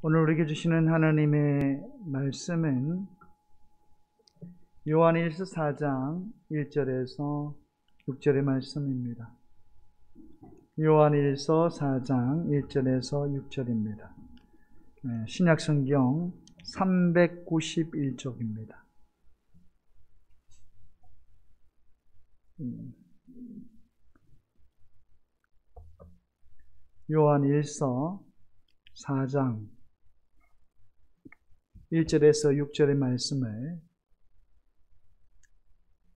오늘 우리에게 주시는 하나님의 말씀은 요한일서 4장 1절에서 6절의 말씀입니다. 요한일서 4장 1절에서 6절입니다. 신약성경 391쪽입니다. 요한일서 4장 1절에서 6절의 말씀을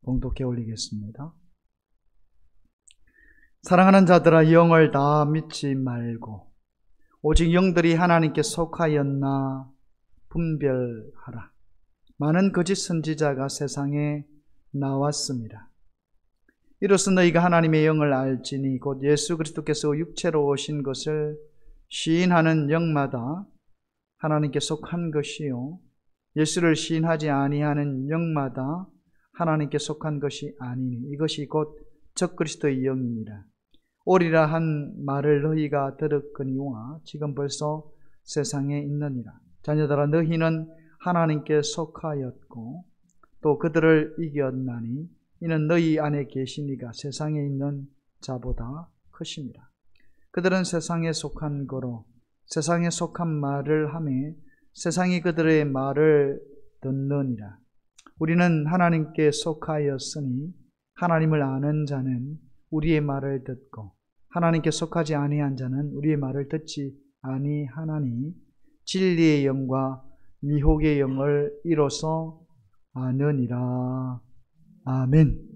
봉독해 올리겠습니다. 사랑하는 자들아, 영을 다 믿지 말고 오직 영들이 하나님께 속하였나 분별하라. 많은 거짓 선지자가 세상에 나왔습니다. 이로써 너희가 하나님의 영을 알지니 곧 예수 그리스도께서 육체로 오신 것을 시인하는 영마다 하나님께 속한 것이요 예수를 시인하지 아니하는 영마다 하나님께 속한 것이 아니니 이것이 곧 적그리스도의 영이니라. 오리라 한 말을 너희가 들었거니와 지금 벌써 세상에 있느니라. 자녀들아, 너희는 하나님께 속하였고 또 그들을 이겼나니 이는 너희 안에 계신 이가 세상에 있는 자보다 크심이라. 그들은 세상에 속한 거로 세상에 속한 말을 하매 세상이 그들의 말을 듣느니라. 우리는 하나님께 속하였으니 하나님을 아는 자는 우리의 말을 듣고 하나님께 속하지 아니한 자는 우리의 말을 듣지 아니하나니 진리의 영과 미혹의 영을 이로써 아느니라. 아멘.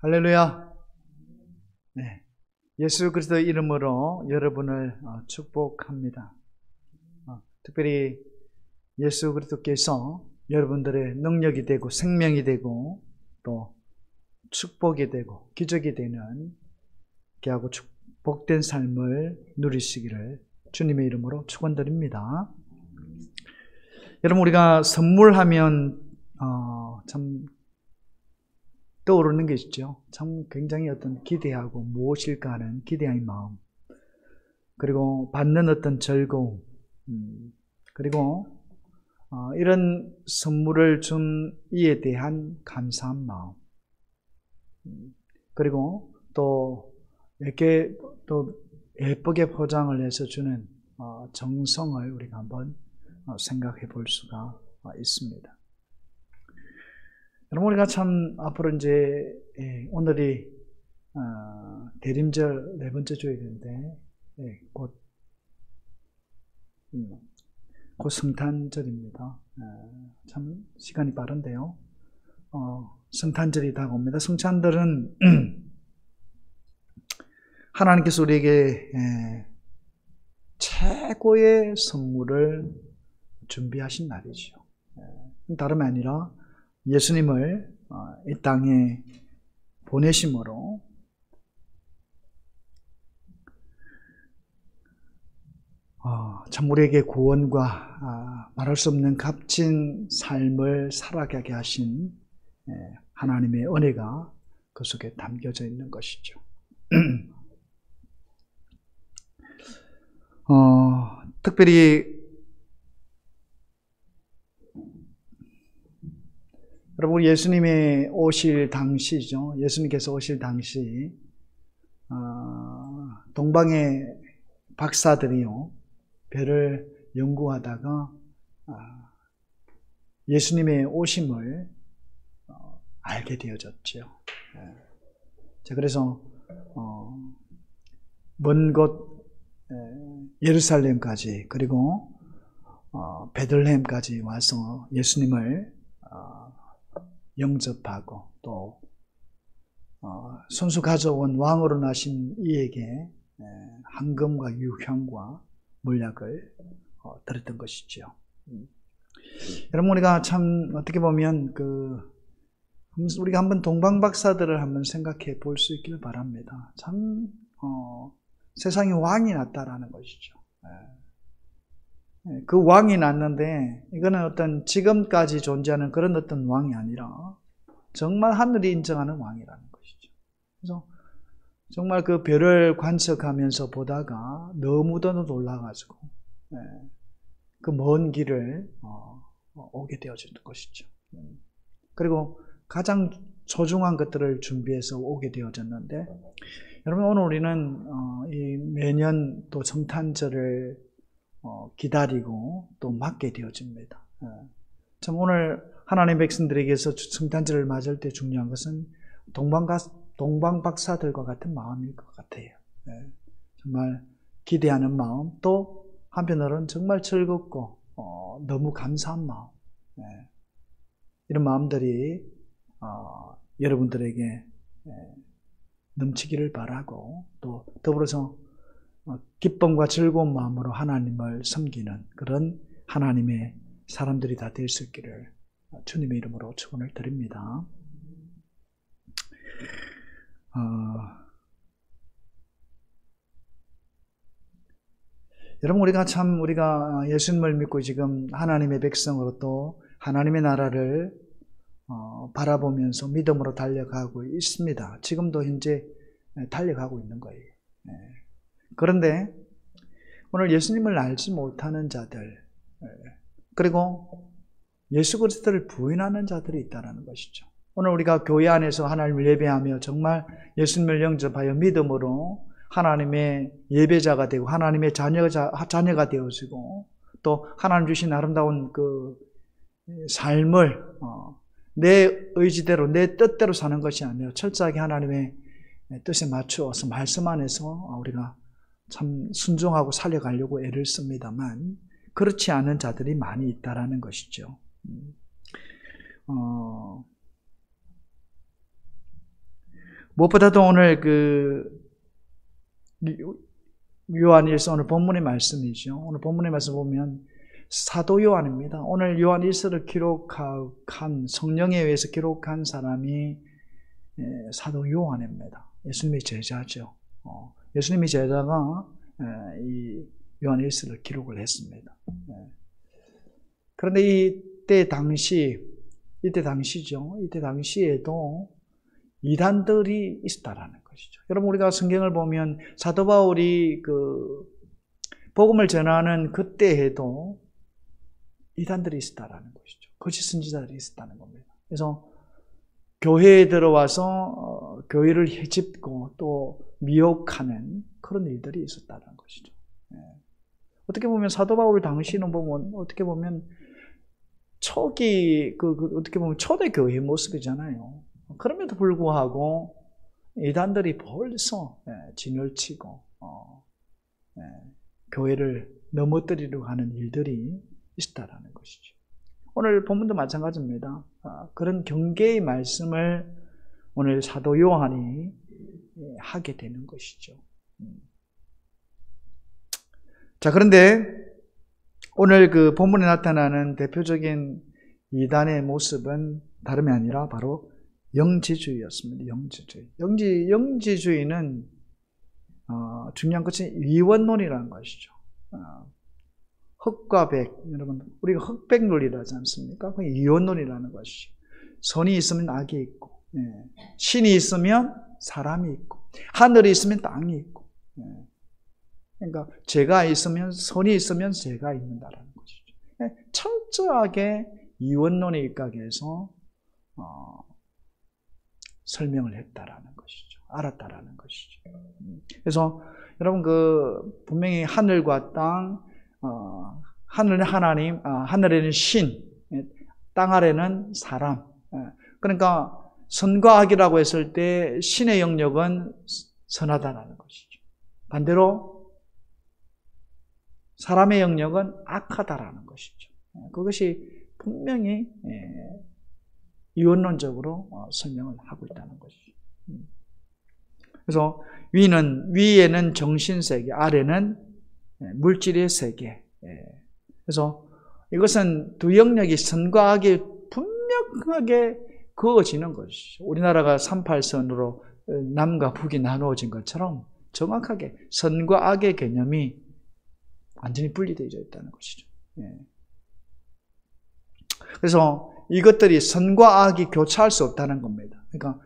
할렐루야. 네, 예수 그리스도의 이름으로 여러분을 축복합니다. 특별히 예수 그리스도께서 여러분들의 능력이 되고 생명이 되고 또 축복이 되고 기적이 되는 귀하고 복된 삶을 누리시기를 주님의 이름으로 축원드립니다. 여러분, 우리가 선물하면 참 떠오르는 게 있죠. 참 굉장히 어떤 기대하고 무엇일까 하는 기대의 마음, 그리고 받는 어떤 즐거움, 그리고 이런 선물을 준 이에 대한 감사한 마음, 그리고 또 이렇게 또 예쁘게 포장을 해서 주는 정성을 우리가 한번 생각해 볼 수가 있습니다. 여러분, 우리가 참 앞으로 이제 오늘이 대림절 네 번째 주일인데 곧 성탄절입니다. 참 시간이 빠른데요. 성탄절이 다가옵니다. 성탄절은 하나님께서 우리에게 최고의 선물을 준비하신 날이죠. 다름이 아니라 예수님을 이 땅에 보내심으로 참 우리에게 구원과 말할 수 없는 값진 삶을 살아가게 하신 하나님의 은혜가 그 속에 담겨져 있는 것이죠. 특별히 여러분, 예수님의 오실 당시죠. 예수님께서 오실 당시 동방의 박사들이요 별을 연구하다가 예수님의 오심을 알게 되어졌죠. 그래서 먼 곳 예루살렘까지 그리고 베들레헴까지 와서 예수님을 영접하고 또 손수 가져온 왕으로 나신 이에게 황금과 유향과 물약을 드렸던 것이죠. 여러분, 우리가 참 어떻게 보면 우리가 한번 동방박사들을 한번 생각해 볼 수 있기를 바랍니다. 참 세상에 왕이 났다라는 것이죠. 그 왕이 났는데 이거는 어떤 지금까지 존재하는 그런 어떤 왕이 아니라 정말 하늘이 인정하는 왕이라는 것이죠. 그래서 정말 그 별을 관측하면서 보다가 너무도 놀라가지고 그 먼 길을 오게 되어지는 것이죠. 그리고 가장 소중한 것들을 준비해서 오게 되어졌는데, 여러분 오늘 우리는 이 매년 또 성탄절을 기다리고 또 맞게 되어집니다. 참 오늘 하나님 백성들에게서 성탄절을 맞을 때 중요한 것은 동방박사들과 같은 마음일 것 같아요. 정말 기대하는 마음, 또 한편으로는 정말 즐겁고 너무 감사한 마음, 이런 마음들이 여러분들에게 넘치기를 바라고, 또 더불어서 기쁨과 즐거운 마음으로 하나님을 섬기는 그런 하나님의 사람들이 다 될 수 있기를 주님의 이름으로 축원을 드립니다. 여러분 우리가 예수님을 믿고 지금 하나님의 백성으로 또 하나님의 나라를 바라보면서 믿음으로 달려가고 있습니다. 지금도 현재 달려가고 있는 거예요. 그런데 오늘 예수님을 알지 못하는 자들, 그리고 예수 그리스도를 부인하는 자들이 있다는 것이죠. 오늘 우리가 교회 안에서 하나님을 예배하며 정말 예수님을 영접하여 믿음으로 하나님의 예배자가 되고 하나님의 자녀가 되어지고, 또 하나님 주신 아름다운 그 삶을 내 의지대로 내 뜻대로 사는 것이 아니라 철저하게 하나님의 뜻에 맞추어서 말씀 안에서 우리가 참 순종하고 살려가려고 애를 씁니다만, 그렇지 않은 자들이 많이 있다라는 것이죠. 무엇보다도 오늘 요한일서 오늘 본문의 말씀이죠. 오늘 본문의 말씀 보면 사도 요한입니다. 오늘 요한일서를 기록한, 성령에 의해서 기록한 사람이 사도 요한입니다. 예수님의 제자죠. 예수님의 제자가 이 요한일서를 기록을 했습니다. 그런데 이때 당시에도 이단들이 있었다라는 것이죠. 여러분 우리가 성경을 보면 사도 바울이 그 복음을 전하는 그때에도 이단들이 있었다라는 것이죠. 거짓 선지자들이 있었다는 겁니다. 그래서 교회에 들어와서 교회를 헤집고 또 미혹하는 그런 일들이 있었다는 것이죠. 어떻게 보면 사도 바울 당시는 보면 어떻게 보면 초기 어떻게 보면 초대 교회의 모습이잖아요. 그럼에도 불구하고 이단들이 벌써 진을 치고 교회를 넘어뜨리려고 하는 일들이 있다라는 것이죠. 오늘 본문도 마찬가지입니다. 그런 경계의 말씀을 오늘 사도 요한이 하게 되는 것이죠. 자, 그런데 오늘 그 본문에 나타나는 대표적인 이단의 모습은 다름이 아니라 바로 영지주의였습니다. 영지주의는 중요한 것은 이원론이라는 것이죠. 흑과 백, 여러분 우리가 흑백론이라 하지 않습니까? 그 이원론이라는 것이죠. 선이 있으면 악이 있고, 신이 있으면 사람이 있고, 하늘이 있으면 땅이 있고, 그러니까 죄가 있으면, 선이 있으면 죄가 있는다라는 것이죠. 철저하게 이원론에 입각해서 설명을 했다라는 것이죠. 알았다라는 것이죠. 그래서 여러분 분명히 하늘과 땅, 하늘은 하나님, 하늘에는 신, 땅 아래는 사람. 그러니까 선과 악이라고 했을 때 신의 영역은 선하다라는 것이죠. 반대로 사람의 영역은 악하다라는 것이죠. 그것이 분명히 이원론적으로 설명을 하고 있다는 것이죠. 그래서 위에는 정신세계, 아래는 물질의 세계. 그래서 이것은 두 영역이 선과 악이 분명하게 그어지는 것이죠. 우리나라가 38선으로 남과 북이 나누어진 것처럼 정확하게 선과 악의 개념이 완전히 분리되어 있다는 것이죠. 그래서 이것들이 선과 악이 교차할 수 없다는 겁니다. 그러니까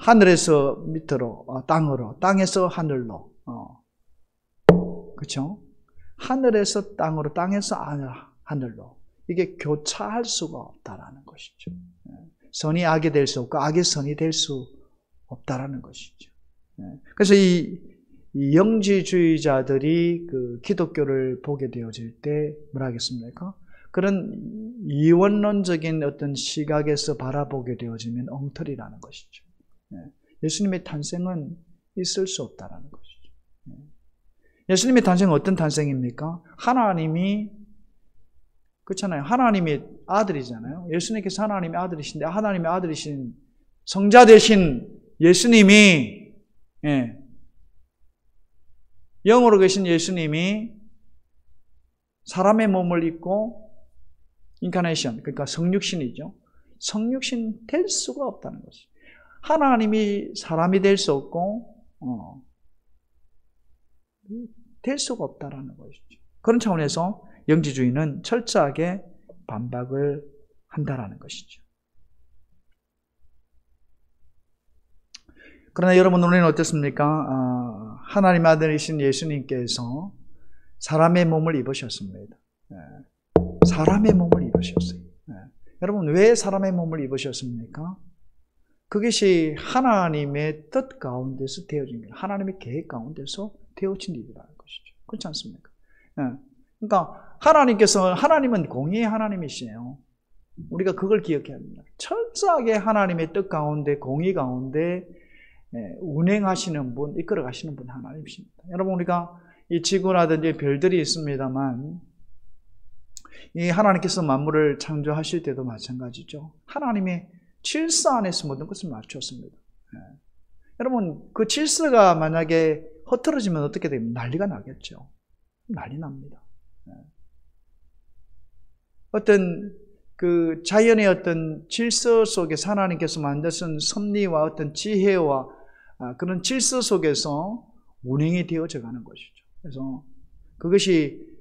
하늘에서 밑으로, 땅으로, 땅에서 하늘로, 그렇죠? 하늘에서 땅으로, 땅에서 하늘로, 이게 교차할 수가 없다라는 것이죠. 선이 악이 될 수 없고 악이 선이 될 수 없다라는 것이죠. 그래서 이 영지주의자들이 그 기독교를 보게 되어질 때 뭐라 하겠습니까? 그런 이원론적인 어떤 시각에서 바라보게 되어지면 엉터리라는 것이죠. 예수님의 탄생은 있을 수 없다라는 것이죠. 예수님의 탄생은 어떤 탄생입니까? 하나님이, 그렇잖아요. 하나님이 아들이잖아요. 예수님께서 하나님의 아들이신데, 하나님의 아들이신 성자 되신 예수님이, 영으로 계신 예수님이 사람의 몸을 입고 인카네이션, 그러니까 성육신이죠. 성육신 될 수가 없다는 것이죠. 하나님이 사람이 될 수 없고 될 수가 없다라는 것이죠. 그런 차원에서 영지주의는 철저하게 반박을 한다라는 것이죠. 그러나 여러분, 우리는 어떻습니까? 하나님 아들이신 예수님께서 사람의 몸을 입으셨습니다. 사람의 몸을 입으셨어요. 여러분, 왜 사람의 몸을 입으셨습니까? 그것이 하나님의 뜻 가운데서 되어진 거예요. 하나님의 계획 가운데서 되어진 일이라는 것이죠. 그렇지 않습니까? 그러니까 하나님은 공의의 하나님이시네요. 우리가 그걸 기억해야 합니다. 철저하게 하나님의 뜻 가운데, 공의 가운데 운행하시는 분, 이끌어 가시는 분 하나님이십니다. 여러분, 우리가 이 지구라든지 별들이 있습니다만, 이 하나님께서 만물을 창조하실 때도 마찬가지죠. 하나님의 질서 안에서 모든 것을 맞췄습니다. 여러분, 그 질서가 만약에 흐트러지면 어떻게 됩니까? 난리가 나겠죠. 난리 납니다. 어떤 그 자연의 어떤 질서 속에서 하나님께서 만드신 섭리와 어떤 지혜와 그런 질서 속에서 운행이 되어져 가는 것이죠. 그래서 그것이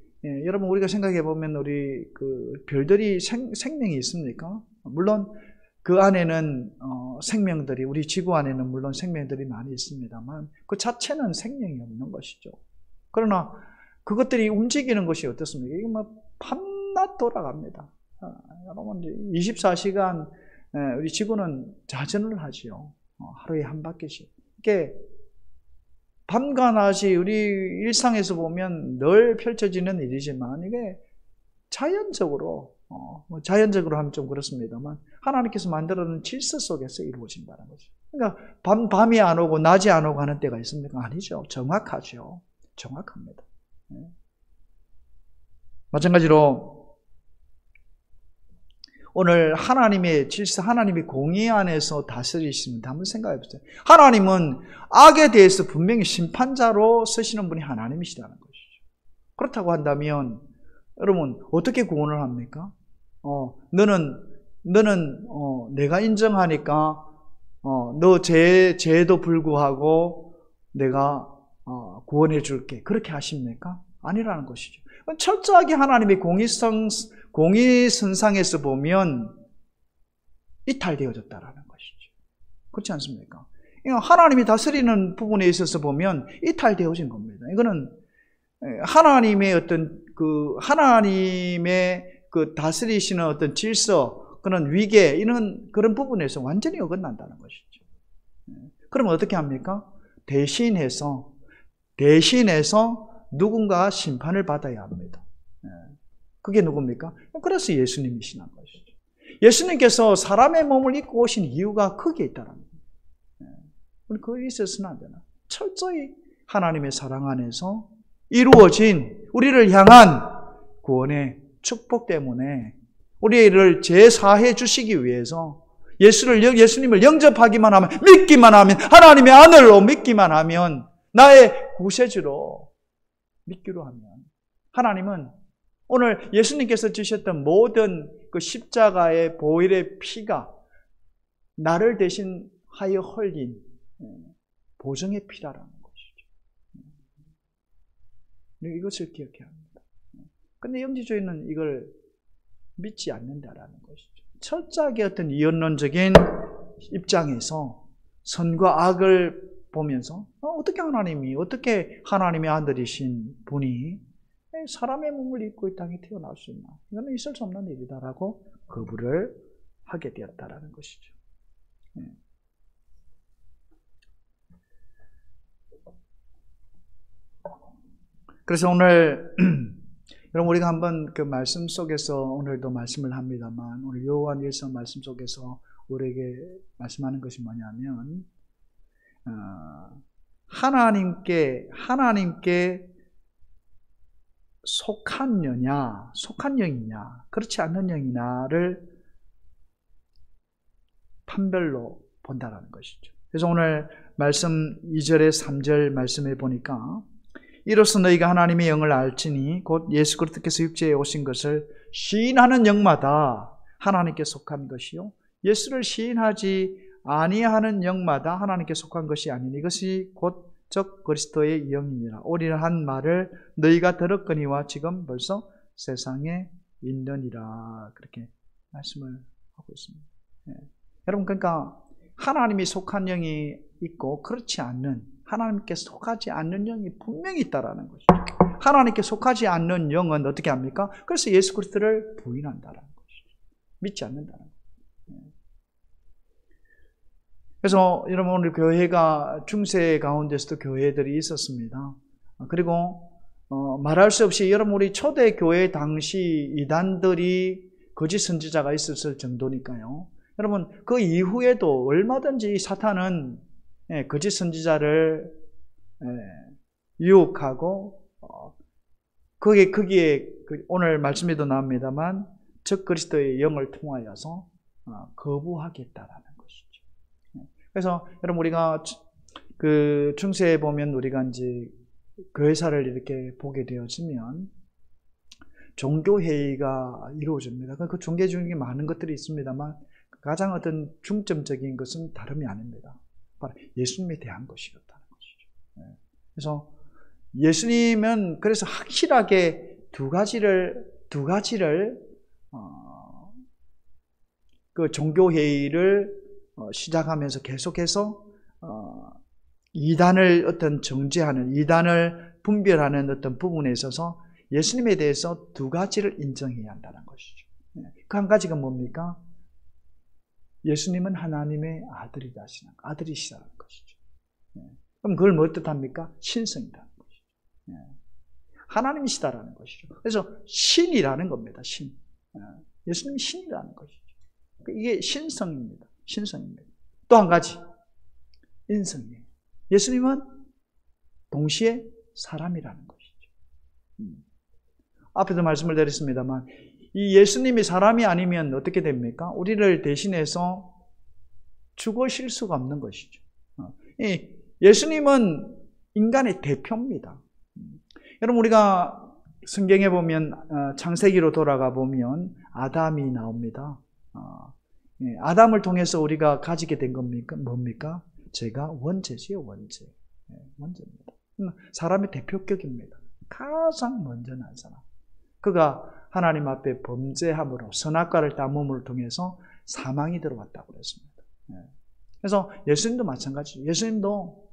여러분, 우리가 생각해 보면 우리 그 별들이 생명이 있습니까? 물론 그 안에는 생명들이, 우리 지구 안에는 물론 생명들이 많이 있습니다만 그 자체는 생명이 없는 것이죠. 그러나 그것들이 움직이는 것이 어떻습니까? 이게 뭐 밤낮 돌아갑니다. 여러분, 24시간 우리 지구는 자전을 하지요. 하루에 한 바퀴씩. 이게 밤과 낮이 우리 일상에서 보면 늘 펼쳐지는 일이지만 이게 자연적으로 자연적으로 하면 좀 그렇습니다만 하나님께서 만들어놓은 질서 속에서 이루어진다는 거죠. 그러니까 밤이 안 오고 낮이 안 오고 하는 때가 있습니까? 아니죠. 정확하죠. 정확합니다. 마찬가지로 오늘 하나님의 질서, 하나님의 공의 안에서 다스리시는데 한번 생각해 보세요. 하나님은 악에 대해서 분명히 심판자로 서시는 분이 하나님이시라는 것이죠. 그렇다고 한다면 여러분, 어떻게 구원을 합니까? 너는 내가 인정하니까 너 죄에도 불구하고 내가 구원해 줄게. 그렇게 하십니까? 아니라는 것이죠. 철저하게 하나님의 공의선상에서 보면 이탈되어졌다라는 것이죠. 그렇지 않습니까? 하나님이 다스리는 부분에 있어서 보면 이탈되어진 겁니다. 이거는 하나님의 어떤 하나님의 다스리시는 어떤 질서, 그런 위계, 이런 그런 부분에서 완전히 어긋난다는 것이죠. 그러면 어떻게 합니까? 대신해서 누군가 심판을 받아야 합니다. 그게 누굽니까? 그래서 예수님이시란 것이죠. 예수님께서 사람의 몸을 입고 오신 이유가 거기에 있다는 겁니다. 거기에 있어서는 안 되나? 철저히 하나님의 사랑 안에서 이루어진 우리를 향한 구원의 축복 때문에 우리를 제사해 주시기 위해서 예수님을 영접하기만 하면, 믿기만 하면, 하나님의 아들로 믿기만 하면, 나의 구세주로 믿기로 하면, 하나님은 오늘 예수님께서 지셨던 모든 그 십자가의 보혈의 피가 나를 대신하여 흘린 보증의 피라라는 것이죠. 이것을 기억해야 합니다. 근데 영지주의는 이걸 믿지 않는다라는 것이죠. 철저하게 어떤 이언론적인 입장에서 선과 악을 보면서 어떻게 하나님의 아들이신 분이 사람의 몸을 입고 이 땅에 태어날 수 있나? 이거는 있을 수 없는 일이다라고 거부를 하게 되었다라는 것이죠. 그래서 오늘 여러분 우리가 한번 그 말씀 속에서 오늘도 말씀을 합니다만 오늘 요한 1서 말씀 속에서 우리에게 말씀하는 것이 뭐냐면 하나님께 속한 영이냐 그렇지 않는 영이냐를 판별로 본다라는 것이죠. 그래서 오늘 말씀 2절에 3절 말씀에 보니까 이로써 너희가 하나님의 영을 알지니 곧 예수 그리스도께서 육체에 오신 것을 시인하는 영마다 하나님께 속한 것이요 예수를 시인하지 아니하는 영마다 하나님께 속한 것이 아니니 이것이 곧 적 그리스도의 영이니라. 오리라 한 말을 너희가 들었거니와 지금 벌써 세상에 있느니라. 그렇게 말씀을 하고 있습니다. 여러분 그러니까 하나님이 속한 영이 있고 그렇지 않는 하나님께 속하지 않는 영이 분명히 있다라는 것이죠. 하나님께 속하지 않는 영은 어떻게 합니까? 그래서 예수 그리스도를 부인한다라는 것이죠. 믿지 않는다는 거죠. 그래서 여러분 오늘 교회가 중세 가운데서도 교회들이 있었습니다. 그리고 말할 수 없이 여러분 우리 초대 교회 당시 이단들이 거짓 선지자가 있었을 정도니까요. 여러분 그 이후에도 얼마든지 사탄은 거짓 선지자를 유혹하고 거기에 오늘 말씀에도 나옵니다만 적 그리스도의 영을 통하여서 거부하겠다라는 것이죠. 그래서 여러분 우리가 그 중세에 보면 우리가 이제 교회사를 이렇게 보게 되어지면 종교회의가 이루어집니다. 그 종교 중에 많은 것들이 있습니다만 가장 어떤 중점적인 것은 다름이 아닙니다. 바로 예수님에 대한 것이었다는 것이죠. 그래서 예수님은 그래서 확실하게 두 가지를 그 종교회의를 시작하면서 계속해서 이단을 어떤 정죄하는 이단을 분별하는 어떤 부분에 있어서 예수님에 대해서 두 가지를 인정해야 한다는 것이죠. 그 한 가지가 뭡니까? 예수님은 하나님의 아들이시다는 것이죠. 그럼 그걸 뭐 뜻합니까? 신성이라는 것이죠. 하나님이시다라는 것이죠. 그래서 신이라는 겁니다. 신. 예수님이 신이라는 것이죠. 이게 신성입니다. 또 한 가지 인성이에요. 예수님은 동시에 사람이라는 것이죠. 앞에도 말씀을 드렸습니다만 이 예수님이 사람이 아니면 어떻게 됩니까? 우리를 대신해서 죽으실 수가 없는 것이죠. 예수님은 인간의 대표입니다. 여러분 우리가 성경에 보면 창세기로 돌아가 보면 아담이 나옵니다. 아담을 통해서 우리가 가지게 된 겁니까? 뭡니까? 제가 원죄지요, 원죄. 원죄입니다. 사람의 대표격입니다. 가장 먼저 난 사람. 그가 하나님 앞에 범죄함으로 선악과를 따먹음을 통해서 사망이 들어왔다고 그랬습니다. 그래서 예수님도 마찬가지죠. 예수님도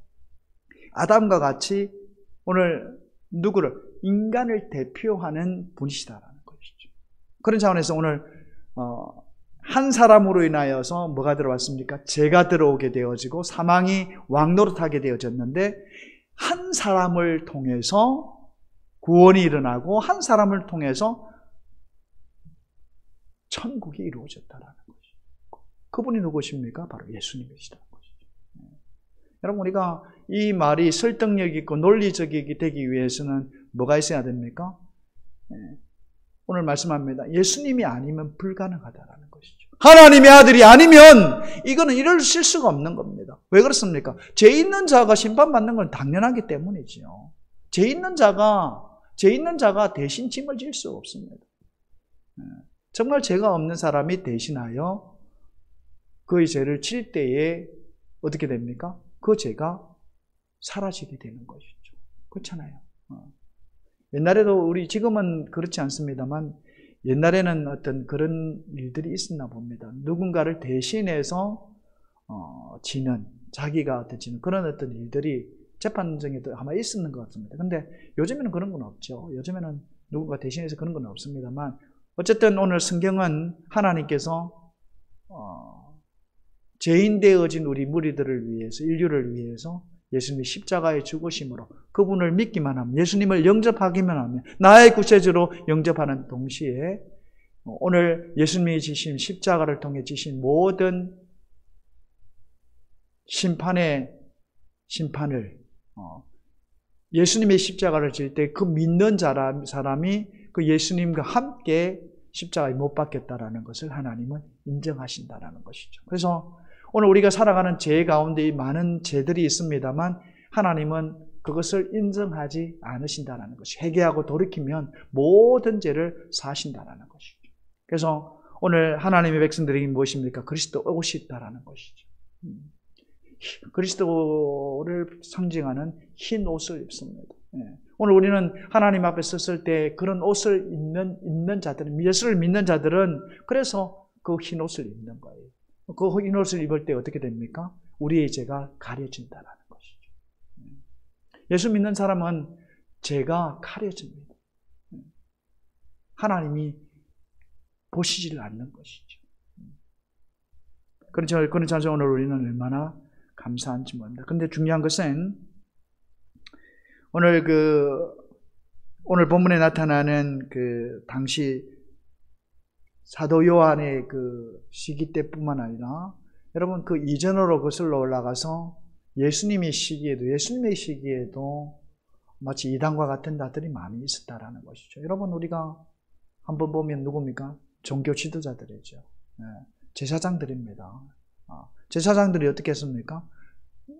아담과 같이 오늘 누구를? 인간을 대표하는 분이시다라는 것이죠. 그런 차원에서 오늘 한 사람으로 인하여서 뭐가 들어왔습니까? 죄가 들어오게 되어지고 사망이 왕노릇하게 되어졌는데 한 사람을 통해서 구원이 일어나고 한 사람을 통해서 천국이 이루어졌다라는 것이죠. 그분이 누구십니까? 바로 예수님이시다는 것이죠. 여러분 우리가 이 말이 설득력 있고 논리적이게 되기 위해서는 뭐가 있어야 됩니까? 오늘 말씀합니다. 예수님이 아니면 불가능하다라는 것이죠. 하나님의 아들이 아니면 이거는 이룰 수가 없는 겁니다. 왜 그렇습니까? 죄 있는 자가 심판받는 건 당연하기 때문이지요. 죄 있는 자가 대신 짐을 질 수 없습니다. 정말 죄가 없는 사람이 대신하여 그의 죄를 질 때에 어떻게 됩니까? 그 죄가 사라지게 되는 것이죠. 그렇잖아요. 옛날에도 우리 지금은 그렇지 않습니다만 옛날에는 어떤 그런 일들이 있었나 봅니다. 누군가를 대신해서 지는, 자기가 지는 그런 어떤 일들이 재판정에도 아마 있었는 것 같습니다. 근데 요즘에는 그런 건 없죠. 요즘에는 누군가 대신해서 그런 건 없습니다만 어쨌든 오늘 성경은 하나님께서 죄인 되어진 우리 무리들을 위해서, 인류를 위해서 예수님이 십자가에 죽으심으로 그분을 믿기만 하면, 예수님을 영접하기만 하면, 나의 구세주로 영접하는 동시에 오늘 예수님이 지신 십자가를 통해 지신 모든 심판을 예수님의 십자가를 질 때 그 믿는 사람이 그 예수님과 함께 십자가에 못 박혔다라는 것을 하나님은 인정하신다라는 것이죠. 그래서 오늘 우리가 살아가는 죄 가운데 많은 죄들이 있습니다만 하나님은 그것을 인정하지 않으신다라는 것이, 회개하고 돌이키면 모든 죄를 사하신다라는 것이죠. 그래서 오늘 하나님의 백성들에게 무엇입니까? 그리스도 옷이 있다라는 것이죠. 그리스도를 상징하는 흰 옷을 입습니다. 오늘 우리는 하나님 앞에 섰을 때 그런 옷을 입는 자들은, 예수를 믿는 자들은 그래서 그 흰 옷을 입는 거예요. 그 흰 옷을 입을 때 어떻게 됩니까? 우리의 죄가 가려진다라는 것이죠. 예수 믿는 사람은 죄가 가려집니다. 하나님이 보시지를 않는 것이죠. 그렇죠. 오늘 우리는 얼마나 감사한지 모릅니다. 그런데 중요한 것은 오늘 본문에 나타나는 당시 사도 요한의 시기 때뿐만 아니라 여러분 그 이전으로 거슬러 올라가서 예수님의 시기에도 마치 이단과 같은 자들이 많이 있었다라는 것이죠. 여러분 우리가 한번 보면 누굽니까? 종교 지도자들이죠. 제사장들입니다. 제사장들이 어떻게 했습니까?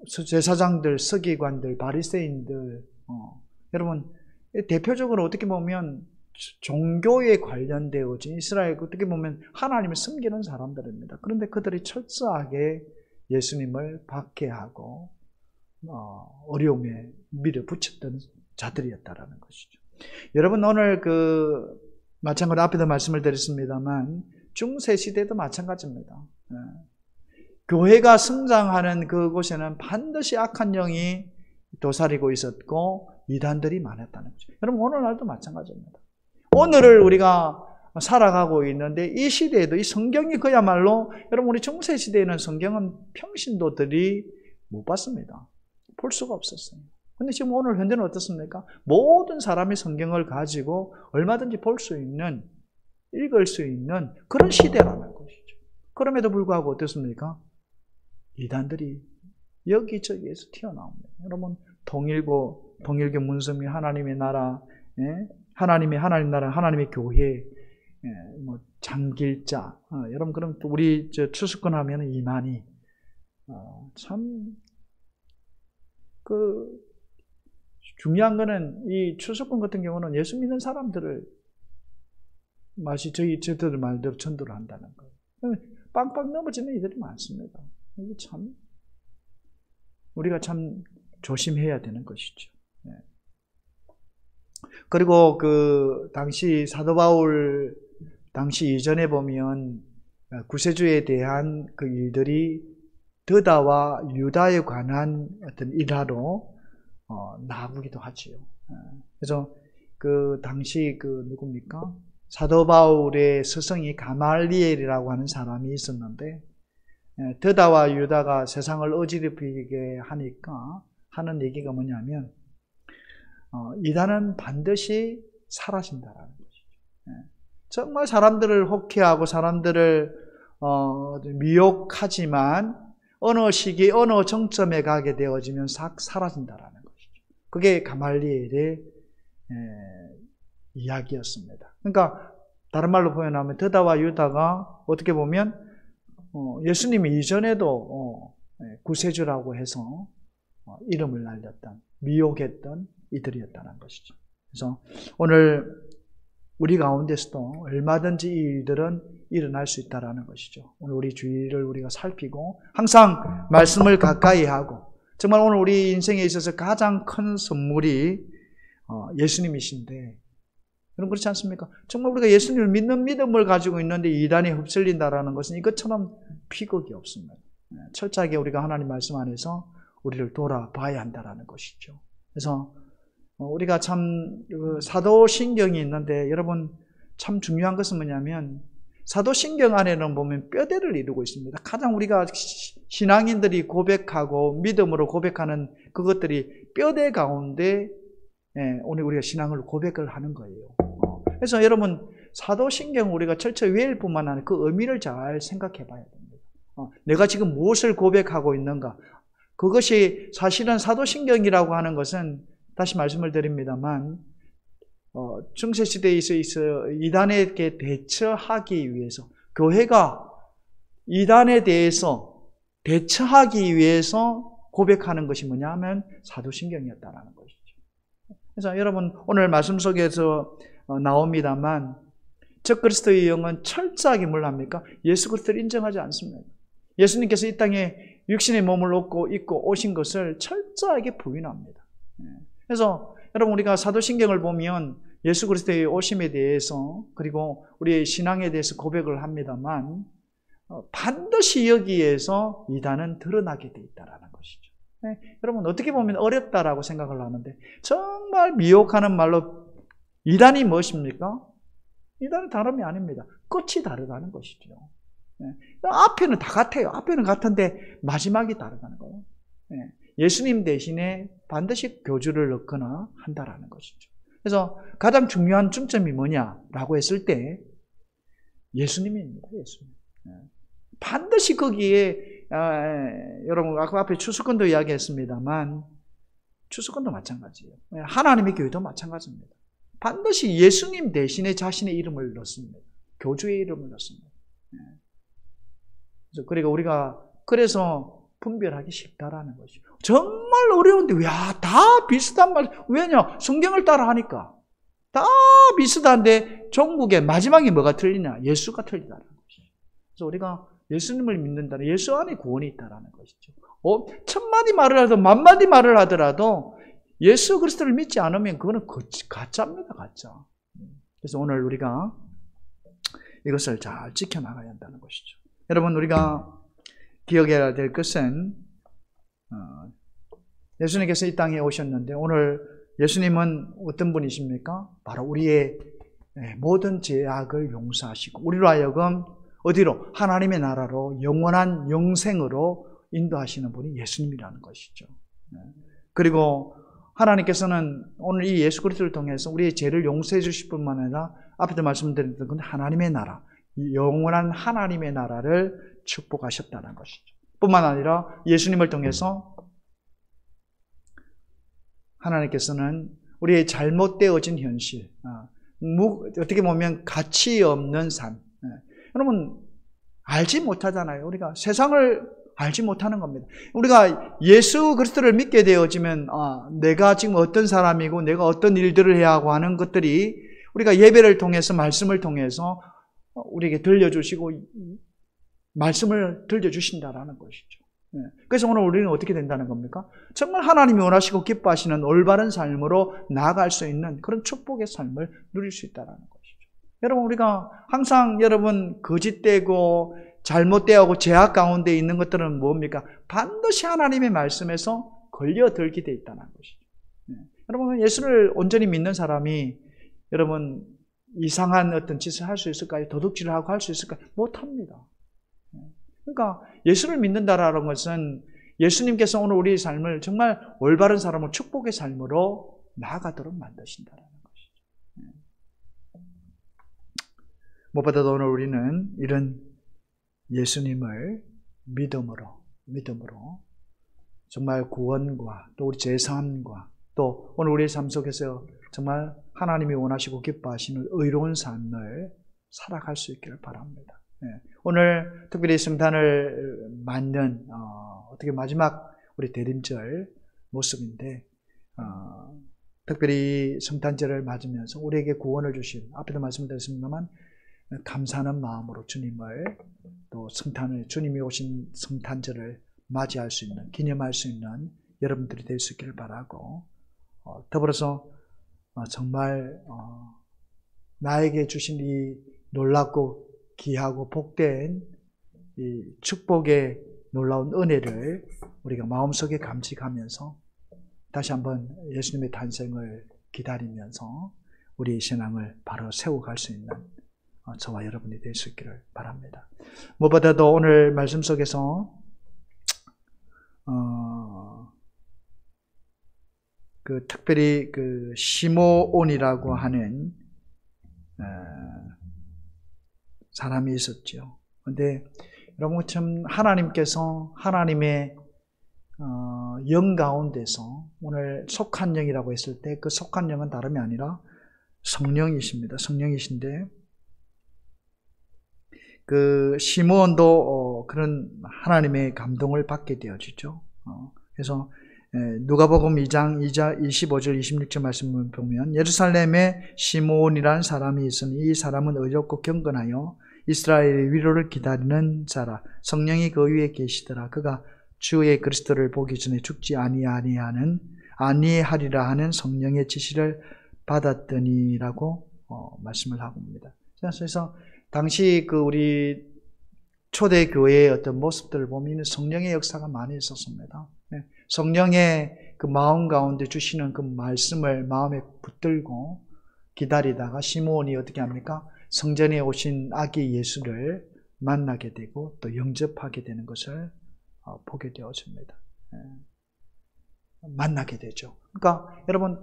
제사장들, 서기관들, 바리새인들, 여러분 대표적으로 어떻게 보면 종교에 관련되어진 이스라엘 어떻게 보면 하나님을 섬기는 사람들입니다. 그런데 그들이 철저하게 예수님을 박해하고 어려움에 밀어붙였던 자들이었다라는 것이죠. 여러분 오늘 마찬가지로 앞에도 말씀을 드렸습니다만 중세 시대도 마찬가지입니다. 교회가 성장하는 그곳에는 반드시 악한 영이 도사리고 있었고 이단들이 많았다는 거죠. 여러분 오늘날도 마찬가지입니다. 오늘을 우리가 살아가고 있는데 이 시대에도 이 성경이 그야말로 여러분 우리 중세 시대에는 성경은 평신도들이 못 봤습니다. 볼 수가 없었어요. 근데 지금 오늘 현대는 어떻습니까? 모든 사람이 성경을 가지고 얼마든지 볼 수 있는, 읽을 수 있는 그런 시대라는 것이죠. 그럼에도 불구하고 어떻습니까? 이단들이 여기저기에서 튀어나옵니다. 여러분 통일교 문성미 하나님의 나라, 하나님 나라, 하나님의 교회, 장길자, 여러분 그럼 또 우리 추수권 하면 이만희, 참 중요한 거는 이 추수권 같은 경우는 예수 믿는 사람들을 마치 저희들 말대로 전도를 한다는 거예요. 빵빵 넘어지는 이들이 많습니다. 이게 참 우리가 참 조심해야 되는 것이죠. 그리고 당시 사도 바울 당시 이전에 보면 구세주에 대한 그 일들이 드다와 유다에 관한 어떤 일화로 나오기도 하지요. 그래서 당시 누굽니까? 사도 바울의 스승이 가말리엘이라고 하는 사람이 있었는데 드다와 유다가 세상을 어지럽히게 하니까 하는 얘기가 뭐냐면 이단은 반드시 사라진다라는 것이죠. 정말 사람들을 혹해하고 사람들을 미혹하지만 어느 시기 어느 정점에 가게 되어지면 싹 사라진다라는 것이죠. 그게 가말리엘의 이야기였습니다. 그러니까 다른 말로 표현하면 드다와 유다가 어떻게 보면 예수님 이전에도 구세주라고 해서 이름을 날렸던, 미혹했던 이들이었다는 것이죠. 그래서 오늘 우리 가운데서도 얼마든지 이 일들은 일어날 수 있다는 것이죠. 오늘 우리 주의를 우리가 살피고 항상 말씀을 가까이 하고, 정말 오늘 우리 인생에 있어서 가장 큰 선물이 예수님이신데, 여러분 그렇지 않습니까? 정말 우리가 예수님을 믿는 믿음을 가지고 있는데 이단에 휩쓸린다라는 것은 이것처럼 비극이 없습니다. 철저하게 우리가 하나님 말씀 안에서 우리를 돌아봐야 한다라는 것이죠. 그래서 우리가 참 사도신경이 있는데, 여러분 참 중요한 것은 뭐냐면, 사도신경 안에는 보면 뼈대를 이루고 있습니다. 가장 우리가 신앙인들이 고백하고 믿음으로 고백하는 그것들이 뼈대 가운데 오늘 우리가 신앙을 고백을 하는 거예요. 그래서 여러분 사도신경 우리가 철저히 외울 뿐만 아니라 그 의미를 잘 생각해 봐야 됩니다. 내가 지금 무엇을 고백하고 있는가? 그것이 사실은 사도신경이라고 하는 것은, 다시 말씀을 드립니다만, 중세시대에 있어 이단에게 대처하기 위해서, 교회가 이단에 대해서 대처하기 위해서 고백하는 것이 뭐냐 하면 사도신경이었다라는 것이죠. 그래서 여러분 오늘 말씀 속에서 나옵니다만, 적그리스도의 영은 철저하게 뭘 합니까? 예수 그리스도를 인정하지 않습니다. 예수님께서 이 땅에 육신의 몸을 입고 오신 것을 철저하게 부인합니다. 그래서 여러분 우리가 사도신경을 보면 예수 그리스도의 오심에 대해서, 그리고 우리의 신앙에 대해서 고백을 합니다만, 반드시 여기에서 이단은 드러나게 돼 있다라는 것이죠. 여러분 어떻게 보면 어렵다라고 생각을 하는데, 정말 미혹하는 말로 이단이 무엇입니까? 이단은 다름이 아닙니다. 끝이 다르다는 것이죠. 앞에는 다 같아요. 앞에는 같은데 마지막이 다르다는 거예요. 예수님 대신에 반드시 교주를 넣거나 한다라는 것이죠. 그래서 가장 중요한 중점이 뭐냐라고 했을 때 예수님입니다. 예수님. 반드시 거기에 여러분 아까 앞에 추수건도 이야기했습니다만, 추수건도 마찬가지예요. 하나님의 교회도 마찬가지입니다. 반드시 예수님 대신에 자신의 이름을 넣습니다. 교주의 이름을 넣습니다. 그리고 우리가 그래서 분별하기 쉽다라는 것이죠. 정말 어려운데, 다 비슷한 말, 왜냐? 성경을 따라 하니까. 다 비슷한데, 종국의 마지막에 뭐가 틀리냐? 예수가 틀리다라는 것이죠. 그래서 우리가 예수님을 믿는다는, 예수 안에 구원이 있다라는 것이죠. 1000마디 말을 하더라도, 10,000마디 말을 하더라도, 예수 그리스도를 믿지 않으면 그거는 가짜입니다, 가짜. 그래서 오늘 우리가 이것을 잘 지켜나가야 한다는 것이죠. 여러분, 우리가 기억해야 될 것은, 예수님께서 이 땅에 오셨는데, 오늘 예수님은 어떤 분이십니까? 바로 우리의 모든 죄악을 용서하시고, 우리로 하여금 어디로? 하나님의 나라로, 영원한 영생으로 인도하시는 분이 예수님이라는 것이죠. 그리고 하나님께서는 오늘 이 예수 그리스도를 통해서 우리의 죄를 용서해 주실 뿐만 아니라, 앞에도 말씀드렸던 건 하나님의 나라, 영원한 하나님의 나라를 축복하셨다는 것이죠. 뿐만 아니라 예수님을 통해서 하나님께서는 우리의 잘못되어진 현실, 어떻게 보면 가치 없는 삶, 여러분 알지 못하잖아요. 우리가 세상을 알지 못하는 겁니다. 우리가 예수 그리스도를 믿게 되어지면 내가 지금 어떤 사람이고 내가 어떤 일들을 해야 하고 하는 것들이 우리가 예배를 통해서, 말씀을 통해서 우리에게 들려주시고 말씀을 들려주신다라는 것이죠. 그래서 오늘 우리는 어떻게 된다는 겁니까? 정말 하나님이 원하시고 기뻐하시는 올바른 삶으로 나아갈 수 있는 그런 축복의 삶을 누릴 수 있다는 것이죠. 여러분, 우리가 항상 여러분 거짓되고 잘못되고 죄악 가운데 있는 것들은 뭡니까? 반드시 하나님의 말씀에서 걸려들게 되어 있다는 것이죠. 여러분, 예수를 온전히 믿는 사람이 여러분 이상한 어떤 짓을 할 수 있을까요? 도둑질을 하고 할 수 있을까요? 못합니다. 그러니까 예수를 믿는다라는 것은 예수님께서 오늘 우리의 삶을 정말 올바른 사람으로, 축복의 삶으로 나아가도록 만드신다는 것이죠. 무엇보다도 오늘 우리는 이런 예수님을 믿음으로 정말 구원과 또 우리 죄사함과 또 오늘 우리의 삶 속에서 정말 하나님이 원하시고 기뻐하시는 의로운 삶을 살아갈 수 있기를 바랍니다. 오늘 특별히 성탄을 맞는 어떻게 마지막 우리 대림절 모습인데, 특별히 성탄절을 맞으면서 우리에게 구원을 주신, 앞에도 말씀드렸습니다만 감사하는 마음으로 주님을, 또 성탄을, 주님이 오신 성탄절을 맞이할 수 있는, 기념할 수 있는 여러분들이 될 수 있기를 바라고, 더불어서 정말 나에게 주신 이 놀랍고 귀하고 복된 이 축복의 놀라운 은혜를 우리가 마음속에 감직하면서 다시 한번 예수님의 탄생을 기다리면서 우리의 신앙을 바로 세워갈 수 있는 저와 여러분이 될 수 있기를 바랍니다. 무엇보다도 오늘 말씀 속에서 특별히 시므온이라고 하는 사람이 있었죠. 그런데 여러분 참 하나님께서 하나님의 영 가운데서 오늘 속한 영이라고 했을 때 그 속한 영은 다름이 아니라 성령이십니다. 성령이신데 시므온도 그런 하나님의 감동을 받게 되어지죠. 그래서 누가복음 2장 25절 26절 말씀을 보면 예루살렘에 시므온이라는 사람이 있으니 이 사람은 의롭고 경건하여 이스라엘의 위로를 기다리는 자라. 성령이 그 위에 계시더라. 그가 주의 그리스도를 보기 전에 죽지 아니하리라 하는 성령의 지시를 받았더니라고 말씀을 하고 있습니다. 그래서 당시 우리 초대교회의 어떤 모습들을 보면 성령의 역사가 많이 있었습니다. 성령의 그 마음 가운데 주시는 그 말씀을 마음에 붙들고 기다리다가 시므온이 어떻게 합니까? 성전에 오신 아기 예수를 만나게 되고 또 영접하게 되는 것을 보게 되어집니다. 만나게 되죠. 그러니까 여러분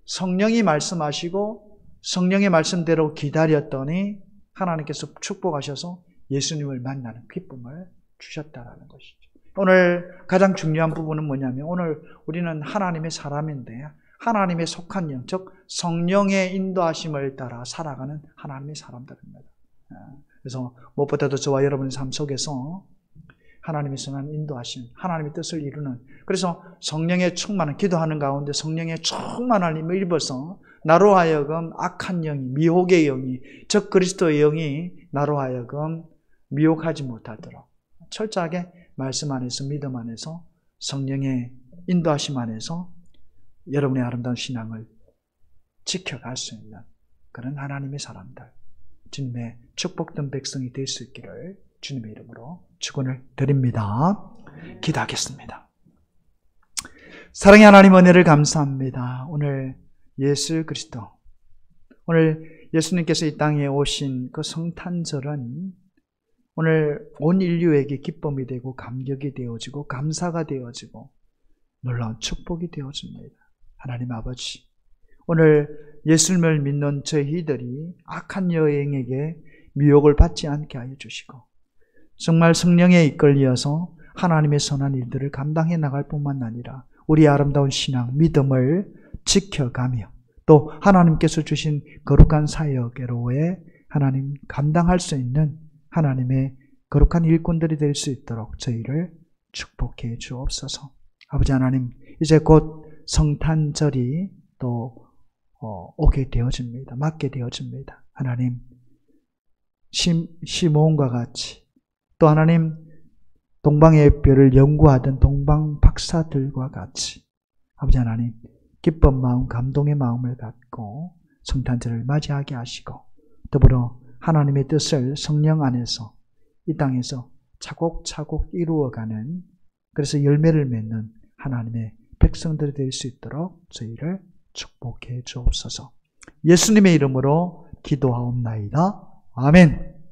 성령이 말씀하시고 성령의 말씀대로 기다렸더니 하나님께서 축복하셔서 예수님을 만나는 기쁨을 주셨다라는 것이죠. 오늘 가장 중요한 부분은 뭐냐면 오늘 우리는 하나님의 사람인데 하나님의 속한 영, 즉 성령의 인도하심을 따라 살아가는 하나님의 사람들입니다. 그래서 무엇보다도 저와 여러분의 삶 속에서 하나님의 선한 인도하심, 하나님의 뜻을 이루는, 그래서 성령의 충만한, 기도하는 가운데 성령의 충만함을 입어서 나로 하여금 악한 영이, 미혹의 영이, 즉 그리스도의 영이 나로 하여금 미혹하지 못하도록 철저하게 말씀 안에서, 믿음 안에서, 성령의 인도하심 안에서 여러분의 아름다운 신앙을 지켜갈 수 있는 그런 하나님의 사람들, 주님의 축복된 백성이 될 수 있기를 주님의 이름으로 축원을 드립니다. 기도하겠습니다. 사랑의 하나님, 은혜를 감사합니다. 오늘 예수 그리스도, 오늘 예수님께서 이 땅에 오신 그 성탄절은 오늘 온 인류에게 기쁨이 되고 감격이 되어지고 감사가 되어지고 놀라운 축복이 되어집니다. 하나님 아버지, 오늘 예수님을 믿는 저희들이 악한 여행에게 미혹을 받지 않게 하여 주시고 정말 성령에 이끌려서 하나님의 선한 일들을 감당해 나갈 뿐만 아니라 우리의 아름다운 신앙, 믿음을 지켜가며 또 하나님께서 주신 거룩한 사역으로의 하나님 감당할 수 있는 하나님의 거룩한 일꾼들이 될 수 있도록 저희를 축복해 주옵소서. 아버지 하나님, 이제 곧 성탄절이 또 오게 되어집니다. 맞게 되어집니다. 하나님, 시므온과 같이 또 하나님 동방의 별을 연구하던 동방 박사들과 같이 아버지 하나님 기쁜 마음, 감동의 마음을 갖고 성탄절을 맞이하게 하시고 더불어 하나님의 뜻을 성령 안에서 이 땅에서 차곡차곡 이루어가는, 그래서 열매를 맺는 하나님의 백성들이 될 수 있도록 저희를 축복해 주옵소서. 예수님의 이름으로 기도하옵나이다. 아멘.